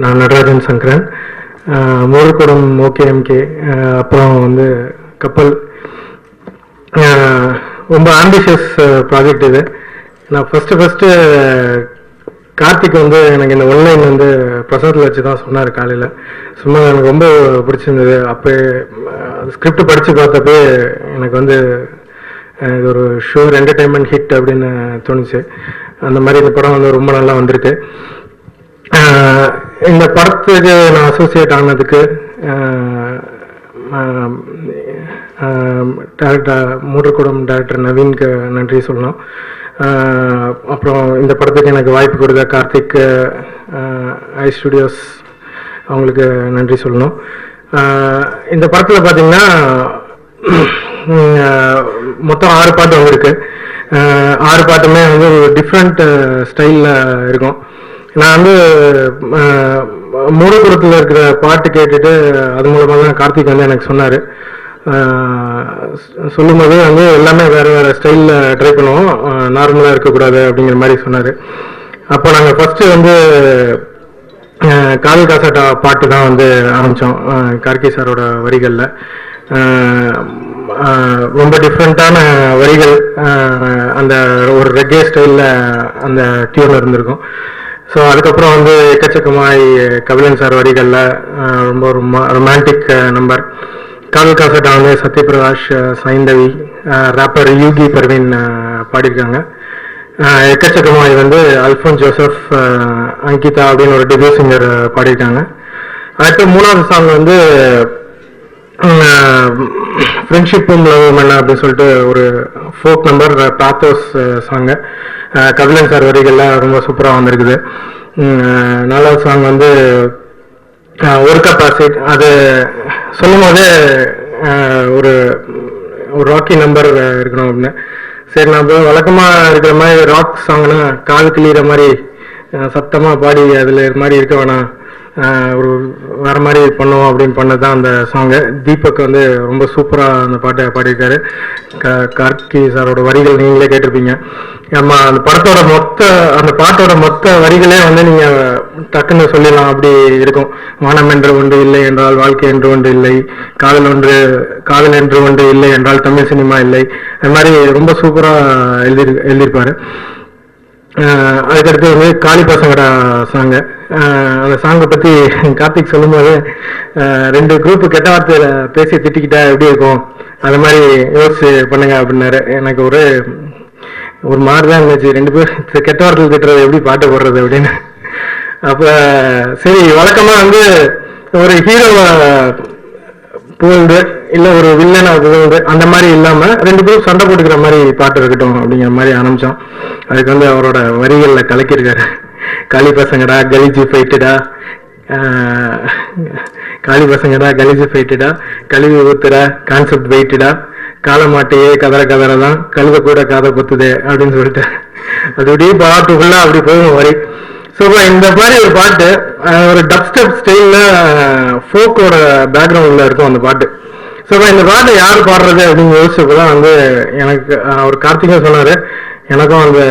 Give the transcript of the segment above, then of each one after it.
நான் நடராஜன் சங்கரன். மூலக்கூடம் ஓகேஎம்கே, அப்புறம் வந்து கப்பல். ரொம்ப ஆம்பிஷியஸ் ப்ராஜெக்ட் இது. நான் ஃபஸ்ட்டு கார்த்திக் வந்து எனக்கு இந்த ஒன்லைன் வந்து பிரசாத்தில் வச்சு தான் சொன்னார் காலையில். சும்மா எனக்கு ரொம்ப பிடிச்சிருந்தது. அப்போ ஸ்கிரிப்ட் படித்து பார்த்தப்பே எனக்கு வந்து இது ஒரு ஷோர் என்டர்டெயின்மெண்ட் ஹிட் அப்படின்னு தோணுச்சு. அந்த மாதிரி இந்த படம் வந்து ரொம்ப நல்லா வந்திருக்கு. இந்த படத்துக்கு நான் அசோசியேட் ஆனதுக்கு மூலக்கூடம் டைரக்டர் நவீனுக்கு நன்றி சொல்லணும். அப்புறம் இந்த படத்துக்கு எனக்கு வாய்ப்பு கொடுத்த கார்த்திக், ஐ ஸ்டுடியோஸ், அவங்களுக்கு நன்றி சொல்லணும். இந்த படத்தில் பார்த்தீங்கன்னா மொத்தம் 6 பாட்டு வந்திருக்கு. 6 பாட்டுமே வந்து ஒரு டிஃப்ரெண்ட் ஸ்டைலில் இருக்கும். நான் வந்து மூலக்கூடத்தில் இருக்கிற பாட்டு கேட்டுட்டு அது மூலமாக தான் கார்த்திக் வந்து எனக்கு சொன்னார். சொல்லும்போது வந்து எல்லாமே வேறு வேறு ஸ்டைலில் ட்ரை பண்ணுவோம், நார்மலாக இருக்கக்கூடாது அப்படிங்கிற மாதிரி சொன்னார். அப்போ நாங்கள் ஃபஸ்ட்டு வந்து காதல் காசாட்டா பாட்டு தான் வந்து ஆரம்பித்தோம் கார்கி சாரோட வரிகளில். ரொம்ப டிஃப்ரெண்ட்டான வரிகள், அந்த ஒரு ரெக்கே ஸ்டைலில் அந்த டியூன் இருந்திருக்கும். ஸோ அதுக்கப்புறம் வந்து எக்கச்சக்கமாய் கபிலன் சார் வரிகளில் ரொம்ப ரொமான்டிக் நம்பர். காதல் காசட்டா வந்து சத்யபிரகாஷ், சைந்தவி, ராப்பர் யூகி பர்வீன் பாடியிருக்காங்க. எக்கச்சக்கமாய் வந்து அல்ஃபோன்ஸ் ஜோசப், அங்கிதா அப்படின்னு ஒரு டெபியூ சிங்கர் பாடியிருக்காங்க. அடுத்து 3வது சாங் வந்து ஃப்ரெண்ட்ஷிப்பும் லவ் என்ன அப்படின்னு சொல்லிட்டு ஒரு folk number, pathos song. Kabilan sir வரிகள்லாம் ரொம்ப சூப்பராக வந்திருக்குது. 4வது சாங் வந்து ஒரு கப் ஆசிட். அது சொல்லும் போதே ஒரு ராக்கி நம்பர் இருக்கணும் அப்படின்னு. சரி, நம்ம வழக்கமாக இருக்கிற மாதிரி ராக் சாங்னா காது கிளியிற மாதிரி சத்தமாக பாடி அதில் இது மாதிரி இருக்க வேணாம், ஒரு வேறு மாதிரி பண்ணுவோம் அப்படின்னு பண்ணது தான் அந்த சாங்கு. தீபக் வந்து ரொம்ப சூப்பராக அந்த பாட்டை பாடியிருக்காரு. கார்கி சாரோட வரிகள் நீங்களே கேட்டிருப்பீங்க. நம்ம அந்த படத்தோட அந்த பாட்டோட மொத்த வரிகளே வந்து நீங்கள் டக்குன்னு சொல்லிடலாம், அப்படி இருக்கும். வானம் என்று ஒன்று இல்லை என்றால் வாழ்க்கை என்று ஒன்று இல்லை, காதல் என்று ஒன்று இல்லை என்றால் தமிழ் சினிமா இல்லை, அது மாதிரி ரொம்ப சூப்பராக எழுதியிருப்பாரு. அதுக்கடுத்து வந்து காளி பசங்கடா சாங்கு. அந்த சாங்கை பற்றி கார்த்திக் சொல்லும்போது 2 குரூப்பு கெட்ட வார்த்தையில் பேசி திட்டிக்கிட்டா எப்படி இருக்கும், அது மாதிரி யோசிச்சு பண்ணுங்க அப்படின்னாரு. எனக்கு ஒரு மாதிரி தான் இருந்துச்சு, 2 பேர் கெட்ட வார்த்தையில் திட்டுறது எப்படி பாட்டு போடுறது அப்படின்னு. அப்போ சரி, வழக்கமாக வந்து ஒரு ஹீரோவை புகழ்ந்து இல்லை ஒரு வில்லனை புகழ்ந்து அந்த மாதிரி இல்லாமல் 2 பேரும் சண்டை போட்டுக்கிற மாதிரி பாட்டு இருக்கட்டும் அப்படிங்கிற மாதிரி ஆரம்பித்தோம். அதுக்கு வந்து அவரோட வரிகளில் கலக்கியிருக்காரு. காளி பசங்கடா கலிஜி ஃபைட்டுடா, காளி பசங்கடா கலிஜி ஃபைட்டுடா, கழுவி ஊத்துடா கான்செப்ட் வெயிட்டுடா, காலமாட்டையே கதற தான் கழுத கூட காதை பொத்துதே அப்படின்னு சொல்லிட்டு அது அப்படியே பாட்டு ஃபுல்லாக அப்படி போகும் வரி. ஸோ இந்த மாதிரி ஒரு பாட்டு ஒரு டப் ஸ்டெப் ஸ்டைலில் ஃபோக்கோட பேக்ரவுண்டில் இருக்கும் அந்த பாட்டு. ஸோ இந்த பாட்டை யார் பாடுறது அப்படின்னு யோசிச்சப்போ தான் வந்து எனக்கு அவர் கார்த்திகா சொன்னார். எனக்கும் அந்த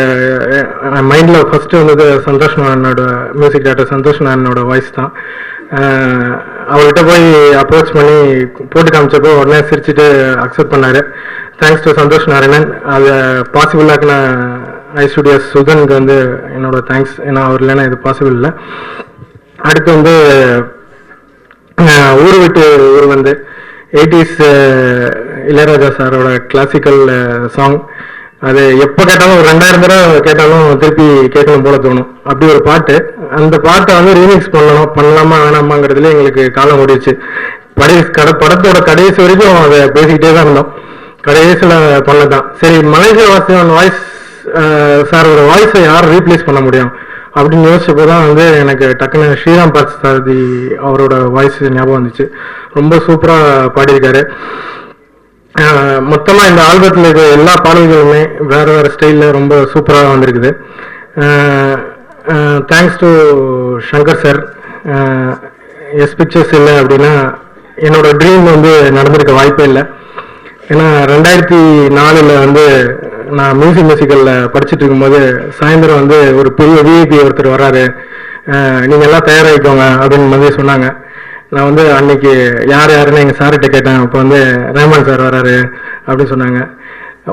மைண்டில் ஃபஸ்ட்டு வந்தது சந்தோஷ் நாராயணோட மியூசிக் டைரக்டர் சந்தோஷ் நாராயணோட வாய்ஸ் தான். அவர்கிட்ட போய் அப்ரோச் பண்ணி போட்டு காமிச்சப்போ உடனே சிரிச்சுட்டு அக்செப்ட் பண்ணார். Thanks to Santhosh Narayanan. அதை பாசிபிள் ஆக்கின ஐ ஸ்டுடியோஸ் சுகனுக்கு வந்து என்னோட தேங்க்ஸ். ஏன்னா அவர் இல்லைன்னா இது பாசிபிள் இல்லை. அடுத்து வந்து ஊர் விட்டு ஊர் வந்து 80s இளையராஜா சாரோட கிளாசிக்கல் சாங். அது எப்போ கேட்டாலும் ஒரு 2000 தடவை கேட்டாலும் திருப்பி கேட்கணும் போல தோணும், அப்படி ஒரு பாட்டு. அந்த பாட்டை வந்து ரீமிக்ஸ் பண்ணலாமா வேணாமாங்கிறதுல எங்களுக்கு காலம் ஓடிச்சு. படத்தோட கடைசி வரைக்கும் அதை பேசிக்கிட்டே தான் இருந்தோம். கடைசியில் பண்ணதான் சரி, மலேசியா வாசிவன் வாய்ஸ் சாரோட வாய்ஸை யார் ரீப்ளேஸ் பண்ண முடியும் அப்படின்னு யோசிச்சப்போ தான் வந்து எனக்கு டக்குன்னு ஸ்ரீராம் பார்த்தசாரதி அவரோட வாய்ஸ் ஞாபகம் வந்துச்சு. ரொம்ப சூப்பராக பாடியிருக்காரு. மொத்தமாக இந்த ஆல்பத்தில் இருக்க எல்லா பாடல்களுமே வேறு வேறு ஸ்டைலில் ரொம்ப சூப்பராக வந்திருக்குது. Thanks to Shankar sir. S pictures இல்லை அப்படின்னா என்னோட ட்ரீம் வந்து நடந்திருக்க வாய்ப்பே இல்லை. ஏன்னா 2004 வந்து நான் மியூசிக்கலில் படிச்சுட்டு இருக்கும்போது சாயந்தரம் வந்து ஒரு பெரிய விஐபி ஒருத்தர் வராரு, நீங்கள் எல்லாம் தயாராகிக்கோங்க அப்படின்னு வந்து சொன்னாங்க. நான் வந்து அன்னைக்கு யாருன்னு எங்கள் சார்கிட்ட கேட்டேன். அப்போ வந்து ரஹ்மான் சார் வராரு அப்படின்னு சொன்னாங்க.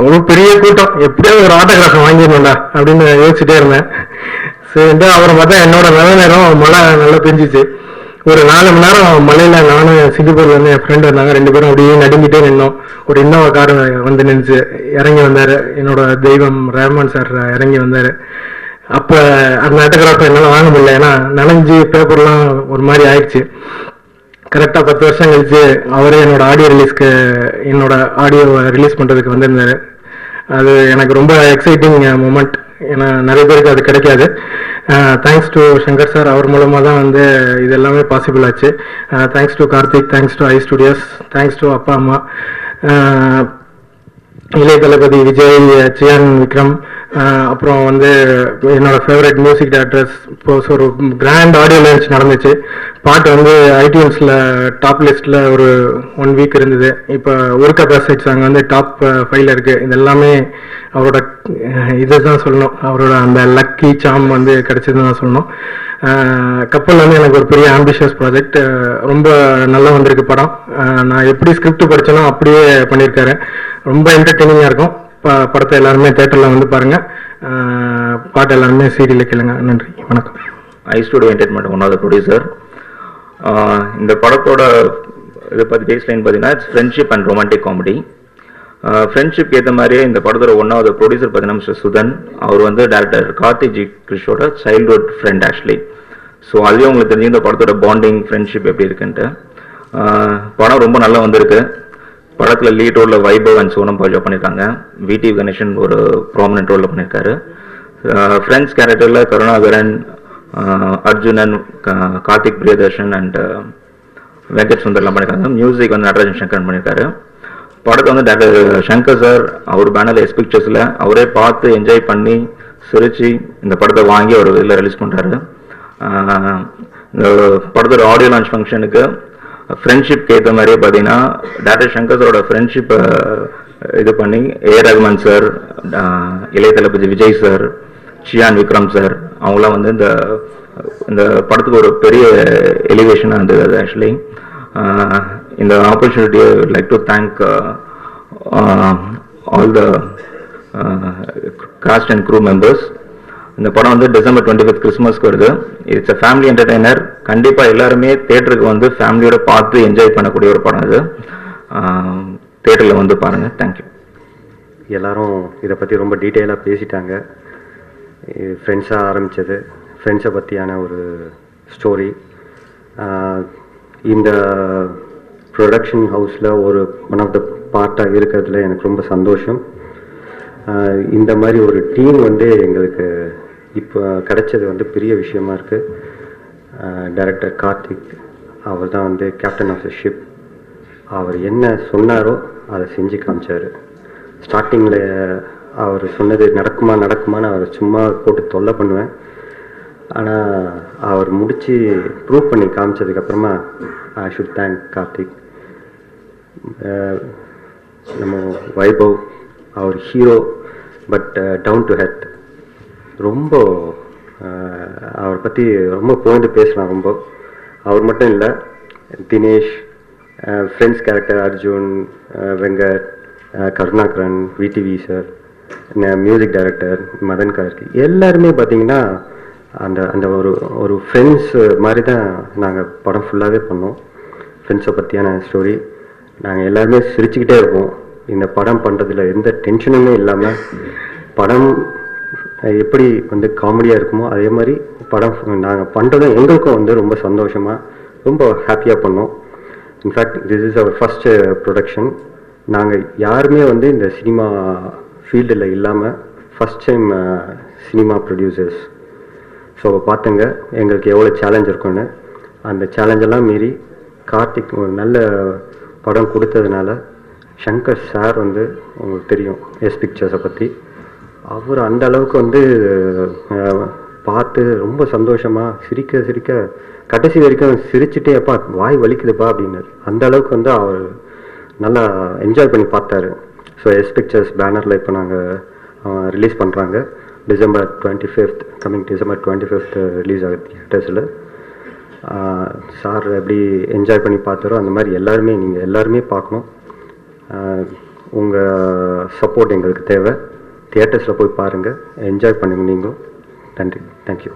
ஒரு பெரிய கூட்டம், எப்படியாவது ஒரு ஆட்டோகிராஃபை வாங்கிடணும்டா அப்படின்னு யோசிச்சுட்டே இருந்தேன். சரிட்டு அப்புறம் பார்த்தா என்னோட நல்ல நேரம் மழை நல்லா பெஞ்சிச்சு. ஒரு 4 மணி நேரம் மலையில் நானும் சிங்கப்பூர்ல இருந்து என் ஃப்ரெண்டு இருந்தாங்க, 2 பேரும் அப்படியே நடுங்கிட்டே நின்னோம். ஒரு இன்னோவா கார் வந்து நின்றுச்சு, இறங்கி வந்தார் என்னோட தெய்வம் ரஹ்மான் சார் இறங்கி வந்தார். அப்போ அந்த ஆட்டோகிராஃபை என்னால் வாங்க முடியல, ஏன்னா நனைஞ்சு பேப்பர்லாம் ஒரு மாதிரி ஆயிடுச்சு. கரெக்டாக 10 வருஷம் கழிச்சு அவரே என்னோட ஆடியோ ரிலீஸ் பண்ணுறதுக்கு வந்திருந்தார். அது எனக்கு ரொம்ப எக்ஸைட்டிங் மூமெண்ட், ஏன்னா நிறைய பேருக்கு அது கிடைக்காது. தேங்க்ஸ் டு சங்கர் சார், அவர் மூலமாக தான் வந்து இது எல்லாமே பாசிபிள் ஆச்சு. Thanks to Karthik, thanks to I studios, thanks to அப்பா அம்மா, இளைய தளபதி விஜய், சியான் விக்ரம், அப்புறம் வந்து என்னோட ஃபேவரட் மியூசிக் டைரக்டர்ஸ். இப்போ ஒரு கிராண்ட் ஆடியோ லான்ச் நடந்துச்சு. பாட்டு வந்து ஐடியூன்ஸில் டாப் லிஸ்ட்டில் ஒரு 1 வீக் இருந்தது. இப்போ ஒருக்கா பேசட் சாங் வந்து டாப் 5ல் இருக்குது. இது எல்லாமே அவரோட இதை தான் சொல்லணும், அவரோட அந்த லக்கி சாம் வந்து கிடைச்சதுன்னு தான் சொல்லணும். கப்பல் வந்து எனக்கு ஒரு பெரிய ஆம்பிஷியஸ் ப்ராஜெக்ட், ரொம்ப நல்லா வந்திருக்கு படம். நான் எப்படி ஸ்கிரிப்ட் படித்தேனோ அப்படியே பண்ணியிருக்காரு. ரொம்ப என்டர்டெய்னிங்காக இருக்கும். படத்தை எல்லாருமே தேட்டரில் வந்து பாருங்கள், பாட்டு எல்லாருமே சீரியலில் கேளுங்க. நன்றி, வணக்கம். I studio entertainment one of the producer. இந்த படத்தோட இதை பற்றி பேஸ்லைன் பார்த்தீங்கன்னா it's friendship and romantic comedy. Friendship ஏற்ற மாதிரியே இந்த படத்தோட ஒன் ஆஃப் த ப்ரொடியூசர் பார்த்தீங்கன்னா மிஸ்டர் சுதன். அவர் வந்து டேரக்டர் கார்த்திக் ஜி கிருஷோட சைல்ட்ஹுட் ஃப்ரெண்ட் ஆக்சுவலி. ஸோ அதுவே உங்களுக்கு தெரிஞ்சு இந்த படத்தோட பாண்டிங் ஃப்ரெண்ட்ஷிப் எப்படி இருக்குன்ட்டு. படம் ரொம்ப நல்லா வந்திருக்கு. படத்தில் லீட் ரோலில் வைபவ் அண்ட் சோனம் பாஜா பண்ணியிருக்காங்க. விடி கணேசன் ஒரு ப்ராமினன்ட் ரோலில் பண்ணியிருக்காரு. ஃப்ரெண்ட்ஸ் கேரக்டரில் கருணாகரன், அர்ஜுனன், கார்த்திக் பிரியதர்ஷன் அண்ட் வெங்கட் சுந்தர்லாம் பண்ணியிருக்காங்க. மியூசிக் வந்து நடராஜன் சங்கரன் பண்ணியிருக்காரு. படத்தை வந்து டாக்டர் சங்கர் சார் அவர் பேனரில் எஸ் பிக்சர்ஸில் அவரே பார்த்து என்ஜாய் பண்ணி சிரித்து இந்த படத்தை வாங்கி அவர் இதில் ரிலீஸ் பண்ணுறாரு. இந்த படத்தோட ஆடியோ லான்ச் ஃபங்க்ஷனுக்கு ஃப்ரெண்ட்ஷிப் ஏற்ற மாதிரியே பார்த்தீங்கன்னா டாக்டர் சங்கர் சாரோட ஃப்ரெண்ட்ஷிப்பை இது பண்ணி ரஹ்மான் சார், இளைய தளபதி விஜய் சார், சியான் விக்ரம் சார் அவங்களாம் வந்து இந்த படத்துக்கு ஒரு பெரிய எலிவேஷனாக இருந்தது. அது ஆக்சுவலி இந்த ஆப்பர்ச்சுனிட்டியை like to thank all the cast and crew members. இந்த படம் வந்து டிசம்பர் 25 கிறிஸ்மஸ்க்கு வருது. It's a family entertainer. கண்டிப்பாக எல்லாருமே தேட்டருக்கு வந்து ஃபேமிலியோட பார்த்து என்ஜாய் பண்ணக்கூடிய ஒரு படம் இது. தேட்டரில் வந்து பாருங்கள். தேங்க்யூ. எல்லாரும் இதை பற்றி ரொம்ப டீட்டெயிலாக பேசிட்டாங்க. ஃப்ரெண்ட்ஸாக ஆரம்பித்தது, ஃப்ரெண்ட்ஸை பற்றியான ஒரு ஸ்டோரி. இந்த ப்ரொடக்ஷன் ஹவுஸில் ஒன் ஆஃப் த பார்ட்டாக இருக்கிறதுல எனக்கு ரொம்ப சந்தோஷம். இந்த மாதிரி ஒரு டீம் வந்து எங்களுக்கு இப்போ கிடைச்சது வந்து பெரிய விஷயமா இருக்குது. டைரக்டர் கார்த்திக் அவர் தான் வந்து கேப்டன் ஆஃப் த ஷிப். அவர் என்ன சொன்னாரோ அதை செஞ்சு காமிச்சார். ஸ்டார்டிங்கில் அவர் சொன்னது நடக்குமான்னு அவர் சும்மா போட்டு தொல்லை பண்ணுவேன். ஆனால் அவர் முடித்து ப்ரூவ் பண்ணி காமிச்சதுக்கப்புறமா ஐ ஷுட் தேங்க் கார்த்திக். நம்ம வைபவ் அவர் hero, but down to earth. ரொம்ப அவரை பற்றி ரொம்ப புகழ்ந்து பேசலாம். ரொம்ப அவர் மட்டும் இல்லை, Dinesh, friends character Arjun, Venkat, Karunakaran, VTV sir, music director Madhan Karky, எல்லாருமே பார்த்தீங்கன்னா அந்த ஒரு ஃப்ரெண்ட்ஸ் மாதிரி தான் நாங்கள் படம் ஃபுல்லாகவே பண்ணோம். ஃப்ரெண்ட்ஸை பற்றியான ஸ்டோரி. நாங்கள் எல்லாருமே சிரிச்சுக்கிட்டே இருப்போம். இந்த படம் பண்ணுறதுல எந்த டென்ஷனுமே இல்லாமல் படம் எப்படி வந்து காமெடியாக இருக்குமோ அதே மாதிரி படம் நாங்கள் பண்ணுறதும் எங்களுக்கும் வந்து ரொம்ப சந்தோஷமாக ரொம்ப ஹாப்பியாக பண்ணோம். In fact this is our first production. நாங்கள் யாருமே வந்து இந்த சினிமா ஃபீல்டில் இல்லாமல் first time cinema producers. So பார்த்துங்க எங்களுக்கு எவ்வளோ சேலஞ்ச் இருக்குன்னு. அந்த சேலஞ்செல்லாம் மீறி கார்த்திக் ஒரு நல்ல படம் கொடுத்ததுனால சங்கர் சார் வந்து உங்களுக்கு தெரியும் எஸ் பிக்சர்ஸை பற்றி, அவர் அந்த அளவுக்கு வந்து பார்த்து ரொம்ப சந்தோஷமாக சிரிக்க கடைசி வரைக்கும் சிரிச்சுட்டே அப்பா வாய் வலிக்குதுப்பா அப்படின்னு அந்த அளவுக்கு வந்து அவர் நல்லா என்ஜாய் பண்ணி பார்த்தாரு. ஸோ எஸ் பிக்சர்ஸ் பேனரில் இப்போ நாங்கள் ரிலீஸ் பண்ணுறாங்க. December 25th coming December 25th release ஆகுது தியேட்டர்ஸில். சார் எப்படி என்ஜாய் பண்ணி பார்த்தாரோ அந்த மாதிரி நீங்கள் எல்லாருமே பார்க்கணும். உங்கள் சப்போர்ட் எங்களுக்கு தேவை. தியேட்டர்ஸில் போய் பாருங்கள், என்ஜாய் பண்ணுங்கள் நீங்களும். நன்றி, தேங்க்யூ.